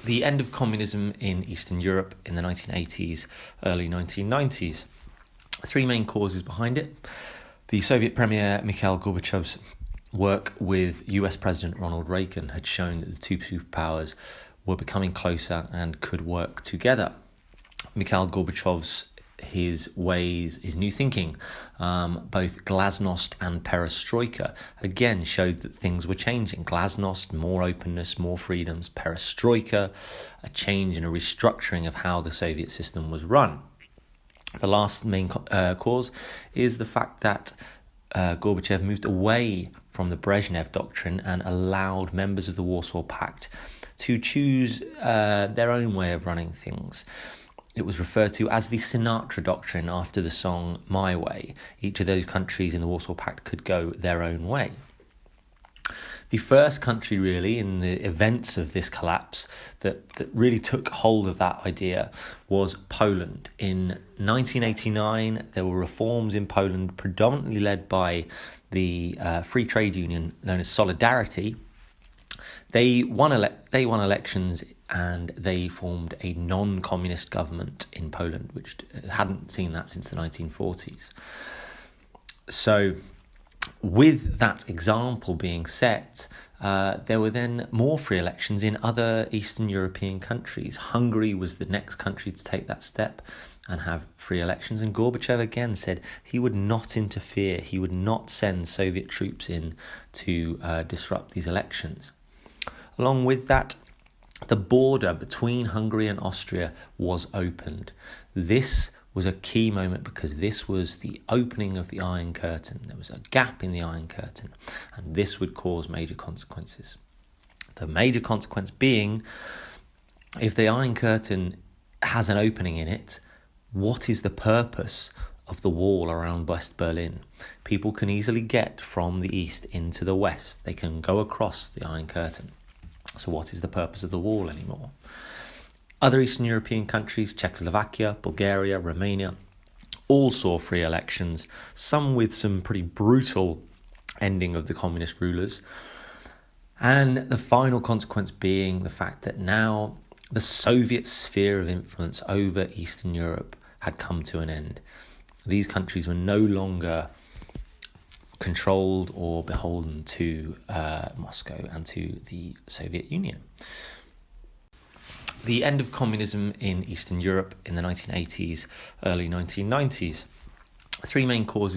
The end of communism in Eastern Europe in the 1980s, early 1990s. Three main causes behind it. The Soviet Premier Mikhail Gorbachev's work with US President Ronald Reagan had shown that the two superpowers were becoming closer and could work together. Mikhail Gorbachev's his new thinking, both glasnost and perestroika, again showed that things were changing. Glasnost, more openness, more freedoms. Perestroika, a change and a restructuring of how the Soviet system was run. The last main cause is the fact that Gorbachev moved away from the Brezhnev doctrine and allowed members of the Warsaw Pact to choose their own way of running things. It was referred to as the Sinatra Doctrine after the song My Way. Each of those countries in the Warsaw Pact could go their own way. The first country really in the events of this collapse that really took hold of that idea was Poland. In 1989, there were reforms in Poland predominantly led by the free trade union known as Solidarity. They won elections and they formed a non-communist government in Poland, which hadn't seen that since the 1940s. So with that example being set, there were then more free elections in other Eastern European countries. Hungary was the next country to take that step and have free elections. And Gorbachev again said he would not interfere. He would not send Soviet troops in to disrupt these elections. Along with that, the border between Hungary and Austria was opened. This was a key moment because this was the opening of the Iron Curtain. There was a gap in the Iron Curtain, and this would cause major consequences. The major consequence being, if the Iron Curtain has an opening in it, what is the purpose of the wall around West Berlin? People can easily get from the east into the west. They can go across the Iron Curtain. So what is the purpose of the wall anymore? Other Eastern European countries, Czechoslovakia, Bulgaria, Romania, all saw free elections, some with some pretty brutal ending of the communist rulers. And the final consequence being the fact that now the Soviet sphere of influence over Eastern Europe had come to an end. These countries were no longer controlled or beholden to Moscow and to the Soviet Union. The end of communism in Eastern Europe in the 1980s, early 1990s. Three main causes